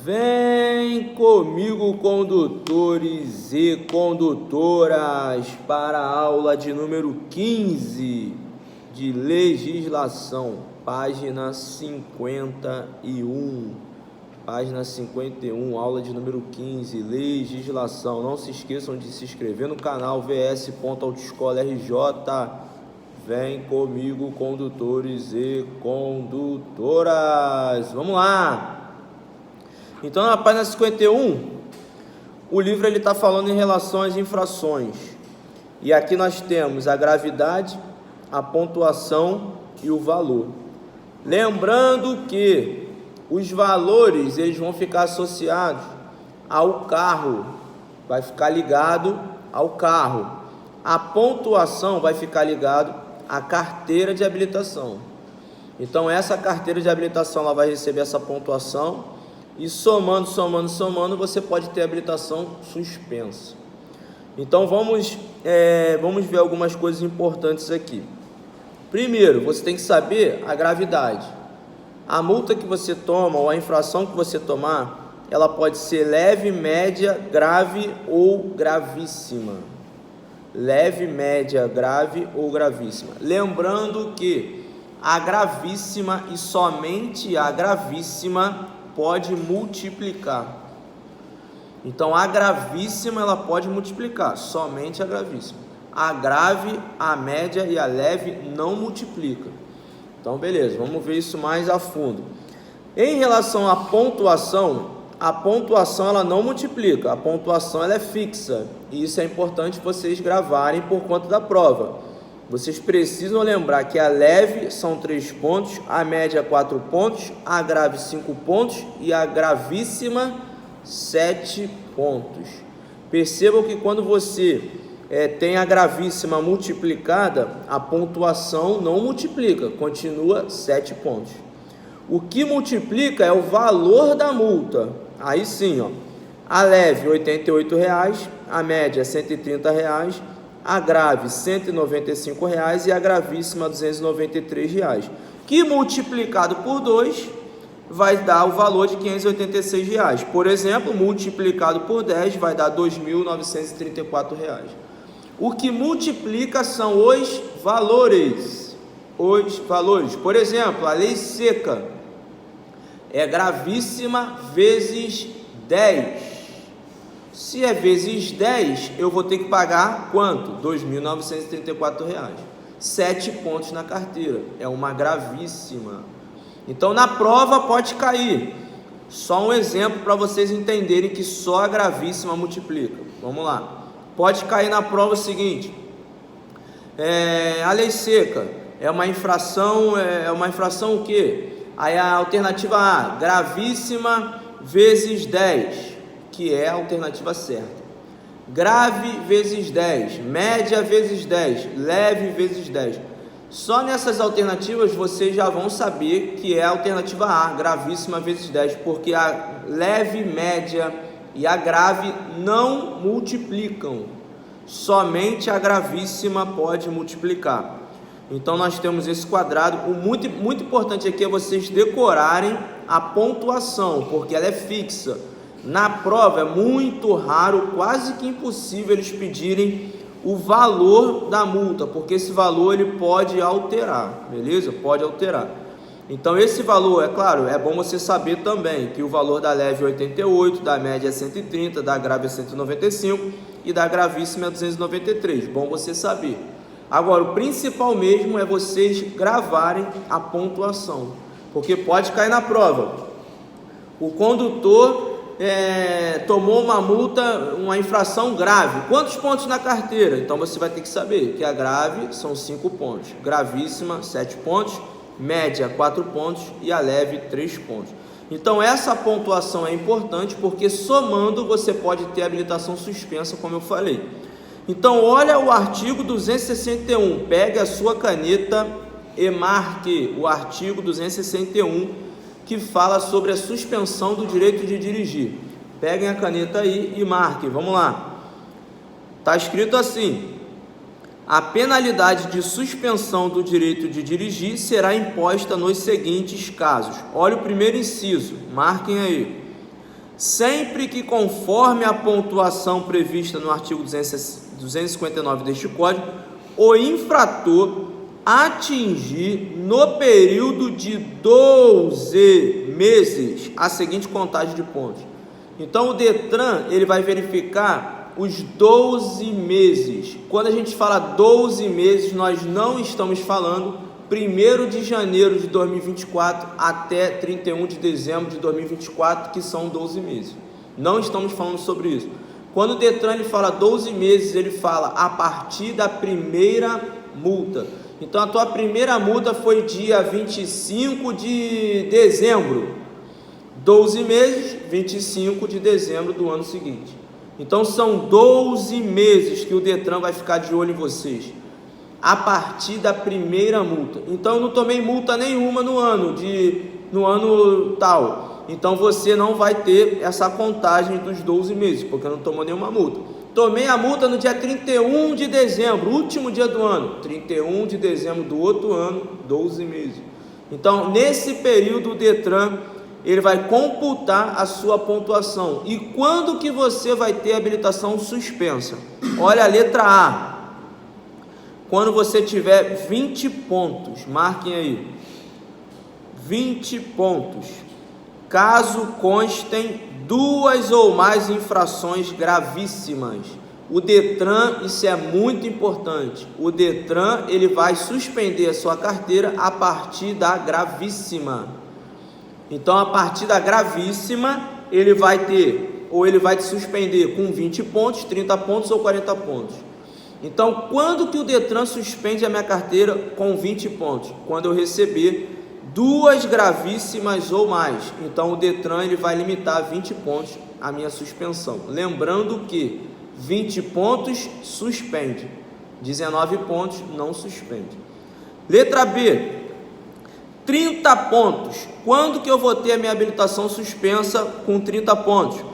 Vem comigo, condutores e condutoras, para a aula de número 15 de legislação, página 51. Página 51, aula de número 15, legislação. Não se esqueçam de se inscrever no canal vs.autoescola RJ. Vem comigo, condutores e condutoras. Vamos lá! Então, na página 51, o livro está falando em relação às infrações. E aqui nós temos a gravidade, a pontuação e o valor. Lembrando que os valores eles vão ficar associados ao carro, vai ficar ligado ao carro. A pontuação vai ficar ligado à carteira de habilitação. Então, essa carteira de habilitação ela vai receber essa pontuação. E somando, você pode ter habilitação suspensa. Então, vamos ver algumas coisas importantes aqui. Primeiro, você tem que saber a gravidade. A multa que você toma ou a infração que você tomar, ela pode ser leve, média, grave ou gravíssima. Leve, média, grave ou gravíssima. Lembrando que a gravíssima e somente a gravíssima pode multiplicar. Então, a gravíssima ela pode multiplicar, somente a gravíssima. A grave, a média e a leve não multiplica. Então, beleza, vamos ver isso mais a fundo. Em relação à pontuação, a pontuação ela não multiplica, a pontuação ela é fixa. E isso é importante vocês gravarem por conta da prova. Vocês precisam lembrar que a leve são 3 pontos, a média 4 pontos, a grave 5 pontos e a gravíssima 7 pontos. Percebam que quando você tem a gravíssima multiplicada, a pontuação não multiplica, continua 7 pontos. O que multiplica é o valor da multa. Aí sim, ó, a leve R$ 88,00, a média R$ 130,00, a grave R$ 195,00 e a gravíssima R$ 293,00, que multiplicado por 2 vai dar o valor de R$ 586,00. Por exemplo, multiplicado por 10 vai dar R$ 2.934,00. O que multiplica são os valores. Os valores. Por exemplo, a lei seca é gravíssima vezes 10. Se é vezes 10, eu vou ter que pagar quanto? R$ 2.934,00. 7 pontos na carteira. É uma gravíssima. Então, na prova pode cair. Só um exemplo para vocês entenderem que só a gravíssima multiplica. Vamos lá. Pode cair na prova o seguinte. A lei seca é uma infração o quê? Aí a alternativa A, gravíssima vezes 10. Que é a alternativa certa. Grave vezes 10, média vezes 10, leve vezes 10. Só nessas alternativas vocês já vão saber que é a alternativa A, gravíssima vezes 10, porque a leve, média e a grave não multiplicam. Somente a gravíssima pode multiplicar. Então nós temos esse quadrado. O muito importante aqui é vocês decorarem a pontuação, porque ela é fixa. Na prova é muito raro, quase que impossível eles pedirem o valor da multa, porque esse valor ele pode alterar, beleza? Pode alterar. Então esse valor, é claro, é bom você saber também que o valor da leve é 88, da média é 130, da grave é 195 e da gravíssima é 293. Bom você saber. Agora, o principal mesmo é vocês gravarem a pontuação, porque pode cair na prova. O condutor tomou uma multa, uma infração grave. Quantos pontos na carteira? Então você vai ter que saber que a grave são 5 pontos, gravíssima 7 pontos, média 4 pontos e a leve 3 pontos. Então essa pontuação é importante porque somando você pode ter habilitação suspensa, como eu falei. Então olha o artigo 261, pegue a sua caneta e marque o artigo 261 que fala sobre a suspensão do direito de dirigir. Peguem a caneta aí e marquem. Vamos lá. Está escrito assim: a penalidade de suspensão do direito de dirigir será imposta nos seguintes casos. Olha o primeiro inciso, marquem aí. sempre que, conforme a pontuação prevista no artigo 259 deste Código, o infrator atingir no período de 12 meses a seguinte contagem de pontos. Então o Detran ele vai verificar os 12 meses. Quando a gente fala 12 meses, nós não estamos falando 1º de janeiro de 2024 até 31 de dezembro de 2024, que são 12 meses. Não estamos falando sobre isso. Quando o Detran ele fala 12 meses, ele fala a partir da primeira multa. Então a tua primeira multa foi dia 25 de dezembro. 12 meses, 25 de dezembro do ano seguinte. Então são 12 meses que o Detran vai ficar de olho em vocês, a partir da primeira multa. Então eu não tomei multa nenhuma no ano tal. Então você não vai ter essa contagem dos 12 meses, porque não tomou nenhuma multa. Tomei a multa no dia 31 de dezembro, último dia do ano. 31 de dezembro do outro ano, 12 meses. Então nesse período o Detran ele vai computar a sua pontuação. E quando que você vai ter habilitação suspensa? Olha a letra A. Quando você tiver 20 pontos, marquem aí. 20 pontos. Caso constem 2 ou mais infrações gravíssimas. O Detran, isso é muito importante. O Detran, ele vai suspender a sua carteira a partir da gravíssima. Então, a partir da gravíssima, ele vai ter, ou ele vai te suspender com 20 pontos, 30 pontos ou 40 pontos. Então, quando que o Detran suspende a minha carteira com 20 pontos? Quando eu receber 2 gravíssimas ou mais. Então, o Detran ele vai limitar a 20 pontos a minha suspensão. Lembrando que 20 pontos suspende, 19 pontos não suspende. Letra B. 30 pontos. Quando que eu vou ter a minha habilitação suspensa com 30 pontos?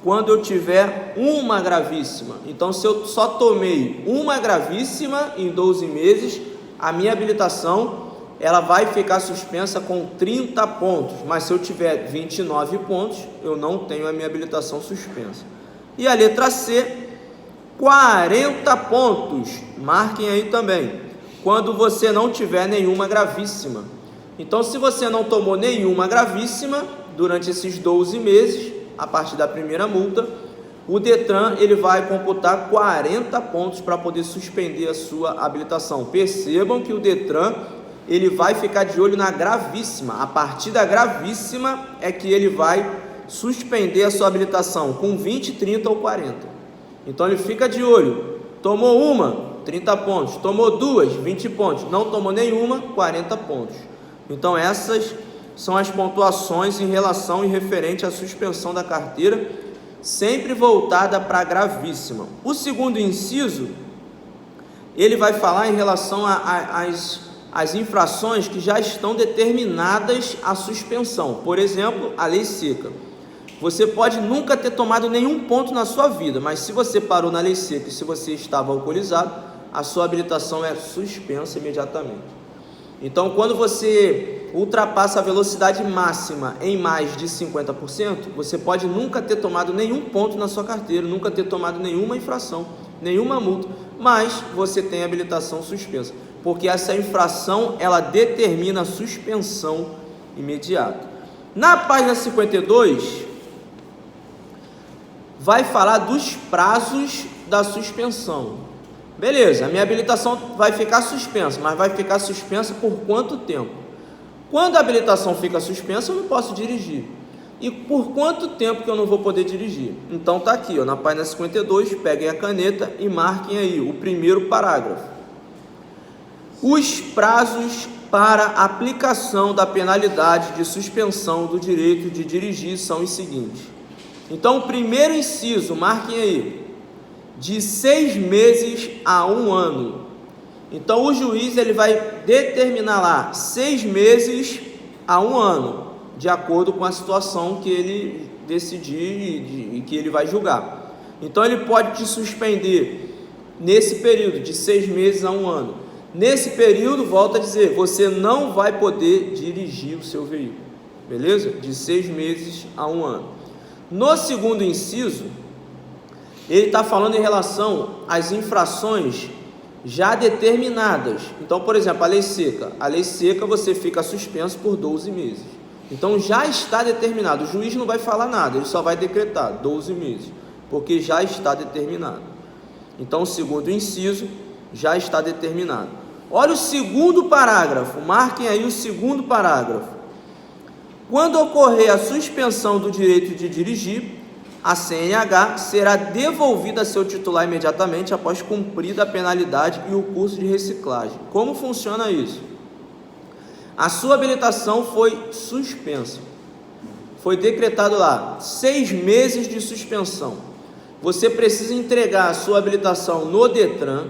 Quando eu tiver uma gravíssima. Então, se eu só tomei uma gravíssima em 12 meses, a minha habilitação ela vai ficar suspensa com 30 pontos. Mas se eu tiver 29 pontos, eu não tenho a minha habilitação suspensa. E a letra C, 40 pontos. Marquem aí também. Quando você não tiver nenhuma gravíssima. Então, se você não tomou nenhuma gravíssima durante esses 12 meses, a partir da primeira multa, o Detran ele vai computar 40 pontos para poder suspender a sua habilitação. Percebam que o Detran ele vai ficar de olho na gravíssima. A partir da gravíssima é que ele vai suspender a sua habilitação com 20, 30 ou 40. Então ele fica de olho. Tomou uma, 30 pontos. Tomou duas, 20 pontos. Não tomou nenhuma, 40 pontos. Então essas são as pontuações em relação e referente à suspensão da carteira, sempre voltada para a gravíssima. O segundo inciso, ele vai falar em relação às infrações que já estão determinadas a suspensão. Por exemplo, a lei seca. Você pode nunca ter tomado nenhum ponto na sua vida, mas se você parou na lei seca e se você estava alcoolizado, a sua habilitação é suspensa imediatamente. Então, quando você ultrapassa a velocidade máxima em mais de 50%, você pode nunca ter tomado nenhum ponto na sua carteira, nunca ter tomado nenhuma infração, nenhuma multa, mas você tem habilitação suspensa, porque essa infração, ela determina a suspensão imediata. Na página 52, vai falar dos prazos da suspensão. Beleza, a minha habilitação vai ficar suspensa, mas vai ficar suspensa por quanto tempo? Quando a habilitação fica suspensa, eu não posso dirigir. E por quanto tempo que eu não vou poder dirigir? Então tá aqui, ó, na página 52, peguem a caneta e marquem aí o primeiro parágrafo. Os prazos para aplicação da penalidade de suspensão do direito de dirigir são os seguintes. Então, o primeiro inciso, marquem aí, de 6 meses a 1 ano. Então, o juiz ele vai determinar lá 6 meses a 1 ano, de acordo com a situação que ele decidir e que ele vai julgar. Então, ele pode te suspender nesse período de 6 meses a 1 ano. Nesse período, volto a dizer, você não vai poder dirigir o seu veículo, beleza? De 6 meses a 1 ano. No segundo inciso, ele está falando em relação às infrações já determinadas. Então, por exemplo, a lei seca você fica suspenso por 12 meses. Então já está determinado, o juiz não vai falar nada, ele só vai decretar 12 meses, porque já está determinado. Então o segundo inciso já está determinado. Olha o segundo parágrafo, marquem aí o segundo parágrafo. Quando ocorrer a suspensão do direito de dirigir, a CNH será devolvida a seu titular imediatamente após cumprida a penalidade e o curso de reciclagem. Como funciona isso? A sua habilitação foi suspensa. Foi decretado lá 6 meses de suspensão. Você precisa entregar a sua habilitação no Detran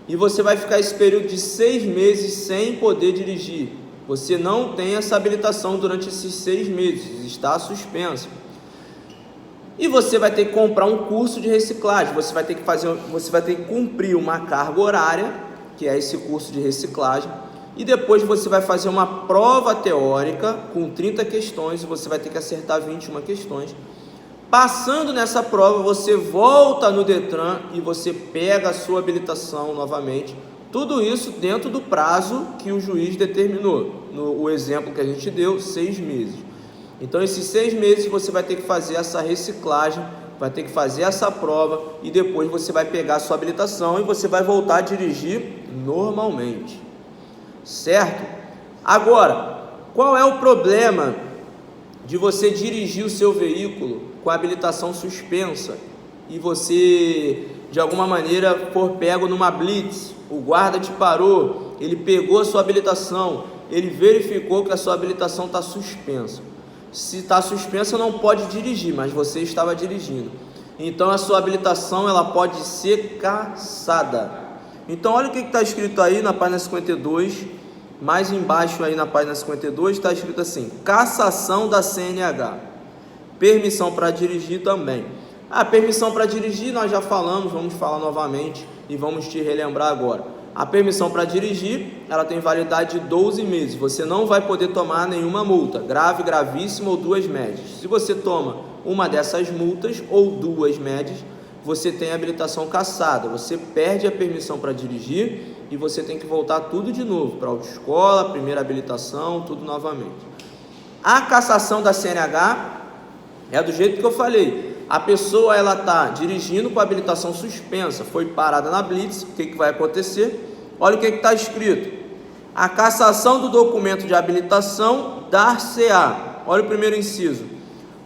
e você vai ficar esse período de 6 meses sem poder dirigir. Você não tem essa habilitação durante esses 6 meses, está suspenso. E você vai ter que comprar um curso de reciclagem, você vai ter que cumprir uma carga horária, que é esse curso de reciclagem, e depois você vai fazer uma prova teórica com 30 questões, e você vai ter que acertar 21 questões. Passando nessa prova, você volta no Detran e você pega a sua habilitação novamente. Tudo isso dentro do prazo que o juiz determinou. No exemplo que a gente deu, 6 meses. Então, esses 6 meses você vai ter que fazer essa reciclagem, vai ter que fazer essa prova e depois você vai pegar a sua habilitação e você vai voltar a dirigir normalmente. Certo? Agora, qual é o problema de você dirigir o seu veículo com a habilitação suspensa e você, de alguma maneira, for pego numa blitz, o guarda te parou, ele pegou a sua habilitação, ele verificou que a sua habilitação está suspensa. Se está suspensa, não pode dirigir, mas você estava dirigindo. Então, a sua habilitação ela pode ser cassada. Então, olha o que está escrito aí na página 52, mais embaixo aí na página 52, está escrito assim: cassação da CNH. Permissão para dirigir também. A permissão para dirigir nós já falamos, vamos falar novamente e vamos te relembrar agora. A permissão para dirigir, ela tem validade de 12 meses. Você não vai poder tomar nenhuma multa, grave, gravíssima ou 2 médias. Se você toma uma dessas multas ou 2 médias, você tem a habilitação cassada. Você perde a permissão para dirigir e você tem que voltar tudo de novo, para a autoescola, primeira habilitação, tudo novamente. A cassação da CNH é do jeito que eu falei. A pessoa ela está dirigindo com a habilitação suspensa, foi parada na blitz, o que vai acontecer? Olha o que está escrito: a cassação do documento de habilitação dar-se-á. Olha o primeiro inciso: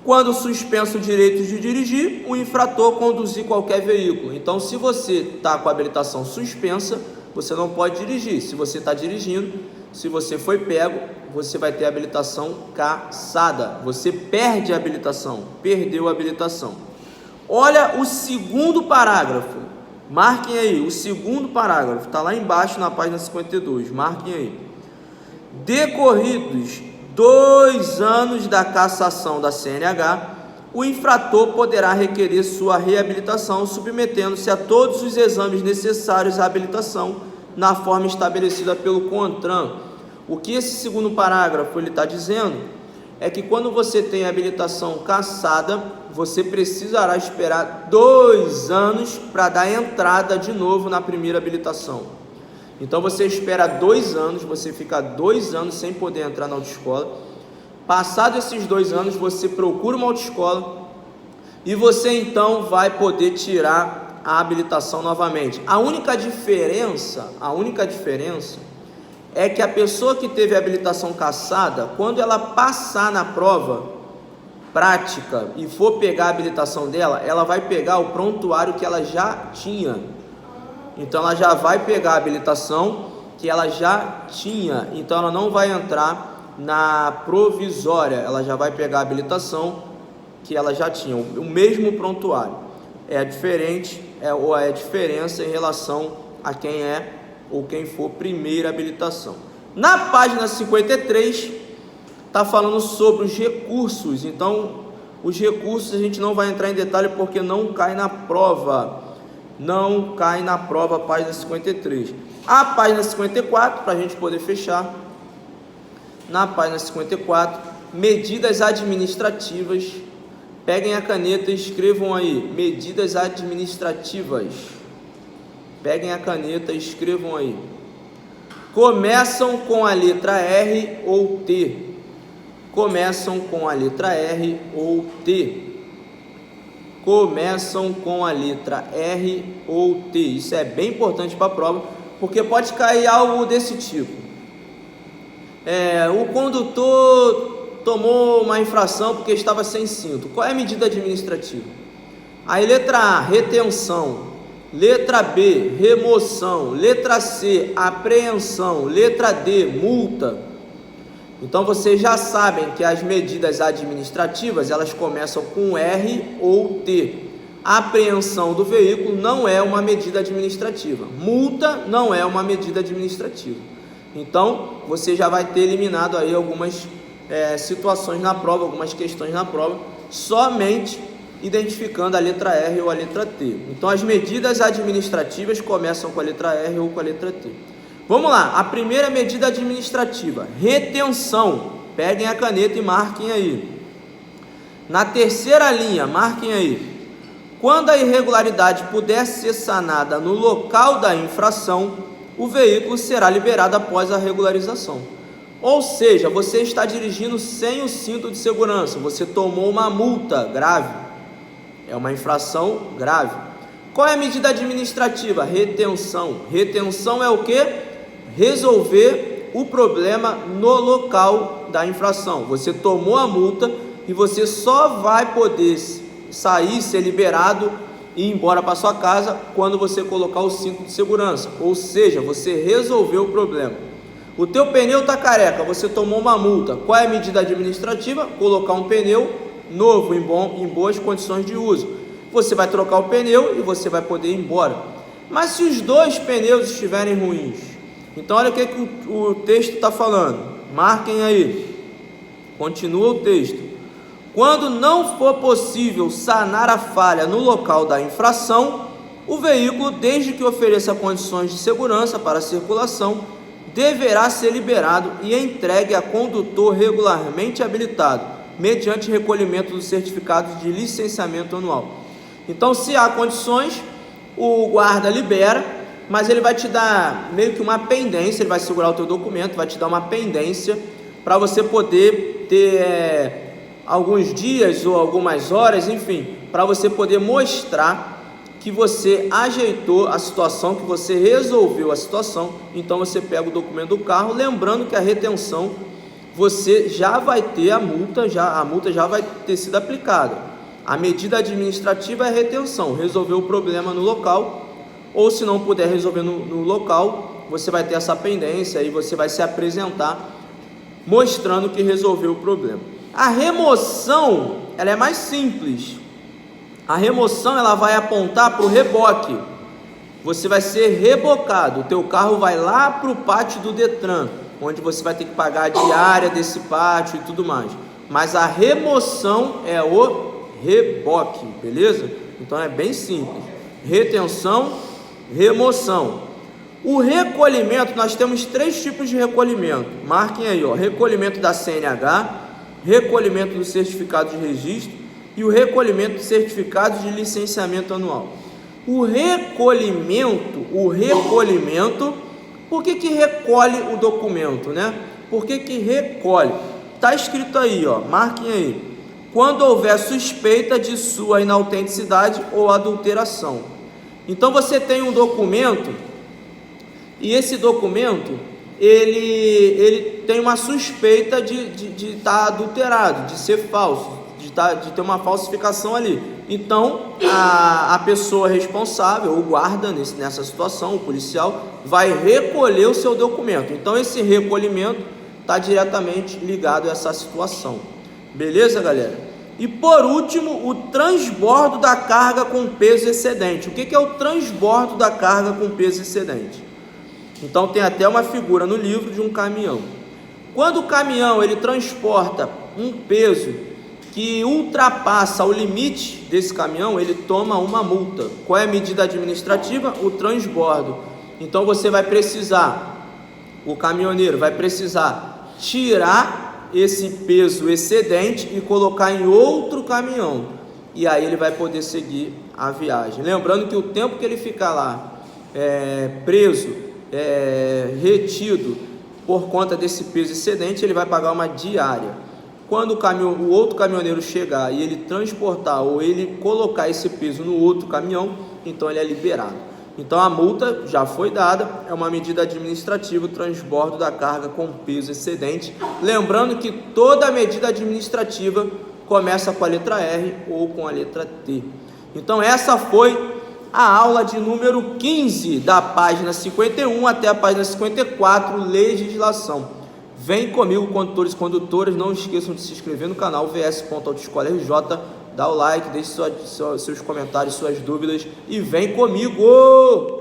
quando suspenso o direito de dirigir, o infrator conduzir qualquer veículo. Então, se você está com a habilitação suspensa, você não pode dirigir. Se você está dirigindo, se você foi pego, você vai ter a habilitação cassada. Você perde a habilitação, perdeu a habilitação. Olha o segundo parágrafo. Marquem aí, o segundo parágrafo. Está lá embaixo na página 52. Marquem aí. Decorridos 2 anos da cassação da CNH, o infrator poderá requerer sua reabilitação, submetendo-se a todos os exames necessários à habilitação, na forma estabelecida pelo CONTRAN. O que esse segundo parágrafo ele está dizendo é que quando você tem a habilitação cassada, você precisará esperar 2 anos para dar entrada de novo na primeira habilitação. Então você espera 2 anos, você fica 2 anos sem poder entrar na autoescola. Passado esses 2 anos, você procura uma autoescola e você então vai poder tirar a habilitação novamente. A única diferença é que a pessoa que teve a habilitação cassada, quando ela passar na prova prática e for pegar a habilitação dela, ela vai pegar o prontuário que ela já tinha. Então ela já vai pegar a habilitação que ela já tinha, então ela não vai entrar na provisória, ela já vai pegar a habilitação que ela já tinha, o mesmo prontuário. É diferente, é a diferença em relação a quem é ou quem for primeira habilitação. Na página 53 está falando sobre os recursos. Então os recursos a gente não vai entrar em detalhe porque não cai na prova. Não cai na prova, página 53. A página 54, para a gente poder fechar, na página 54, medidas administrativas Peguem a caneta e escrevam aí, medidas administrativas. Peguem a caneta e escrevam aí. Começam com a letra R ou T. Começam com a letra R ou T. Começam com a letra R ou T. Isso é bem importante para a prova, porque pode cair algo desse tipo. O condutor tomou uma infração porque estava sem cinto. Qual é a medida administrativa? Aí letra A, retenção. Letra B, remoção. Letra C, apreensão. Letra D, multa. Então vocês já sabem que as medidas administrativas, elas começam com R ou T. Apreensão do veículo não é uma medida administrativa. Multa não é uma medida administrativa. Então você já vai ter eliminado aí algumas situações na prova, algumas questões na prova, somente identificando a letra R ou a letra T. Então as medidas administrativas começam com a letra R ou com a letra T. Vamos lá, a primeira medida administrativa, retenção. Peguem a caneta e marquem aí. Na terceira linha, marquem aí. Quando a irregularidade puder ser sanada no local da infração, o veículo será liberado após a regularização. Ou seja, você está dirigindo sem o cinto de segurança, você tomou uma multa grave, é uma infração grave. Qual é a medida administrativa? Retenção. Retenção é o que? Resolver o problema no local da infração. Você tomou a multa e você só vai poder sair, ser liberado e ir embora para sua casa quando você colocar o cinto de segurança. Ou seja, você resolveu o problema. O teu pneu está careca, você tomou uma multa. Qual é a medida administrativa? Colocar um pneu novo, em boas condições de uso. Você vai trocar o pneu e você vai poder ir embora. Mas se os dois pneus estiverem ruins, então olha o que o texto está falando. Marquem aí. Continua o texto. Quando não for possível sanar a falha no local da infração, o veículo, desde que ofereça condições de segurança para a circulação, deverá ser liberado e entregue a condutor regularmente habilitado, mediante recolhimento do certificado de licenciamento anual. Então, se há condições, o guarda libera, mas ele vai te dar meio que uma pendência, ele vai segurar o teu documento, vai te dar uma pendência para você poder ter alguns dias ou algumas horas, enfim, para você poder mostrar que você ajeitou a situação, que você resolveu a situação. Então você pega o documento do carro, lembrando que a retenção, você já vai ter a multa já vai ter sido aplicada. A medida administrativa é a retenção, resolver o problema no local, ou se não puder resolver no local, você vai ter essa pendência e você vai se apresentar mostrando que resolveu o problema. A remoção, ela é mais simples. A remoção, ela vai apontar para o reboque. Você vai ser rebocado. O teu carro vai lá para o pátio do Detran, onde você vai ter que pagar a diária desse pátio e tudo mais. Mas a remoção é o reboque, beleza? Então é bem simples. Retenção, remoção. O recolhimento, nós temos 3 tipos de recolhimento. Marquem aí, ó. Recolhimento da CNH, recolhimento do certificado de registro e o recolhimento do certificado de licenciamento anual. O recolhimento, por que recolhe o documento, né? Por que recolhe? Está escrito aí, ó, marquem aí. Quando houver suspeita de sua inautenticidade ou adulteração. Então você tem um documento e esse documento ele tem uma suspeita de estar adulterado, de ser falso, de ter uma falsificação ali. Então a pessoa responsável, o guarda nessa situação, o policial, vai recolher o seu documento. Então esse recolhimento está diretamente ligado a essa situação. Beleza, galera? E por último, o transbordo da carga com peso excedente. O que é o transbordo da carga com peso excedente? Então tem até uma figura no livro de um caminhão. Quando o caminhão ele transporta um peso que ultrapassa o limite desse caminhão, ele toma uma multa. Qual é a medida administrativa? O transbordo. Então você vai precisar, o caminhoneiro vai precisar tirar esse peso excedente e colocar em outro caminhão. E aí ele vai poder seguir a viagem. Lembrando que o tempo que ele ficar lá preso, retido por conta desse peso excedente, ele vai pagar uma diária. Quando o outro caminhoneiro chegar e ele transportar ou ele colocar esse peso no outro caminhão, então ele é liberado. Então a multa já foi dada, é uma medida administrativa, o transbordo da carga com peso excedente. Lembrando que toda medida administrativa começa com a letra R ou com a letra T. Então essa foi a aula de número 15, da página 51 até a página 54, legislação. Vem comigo, condutores e condutoras, não esqueçam de se inscrever no canal vs.autoescola RJ, dá o like, deixe seus comentários, suas dúvidas e vem comigo!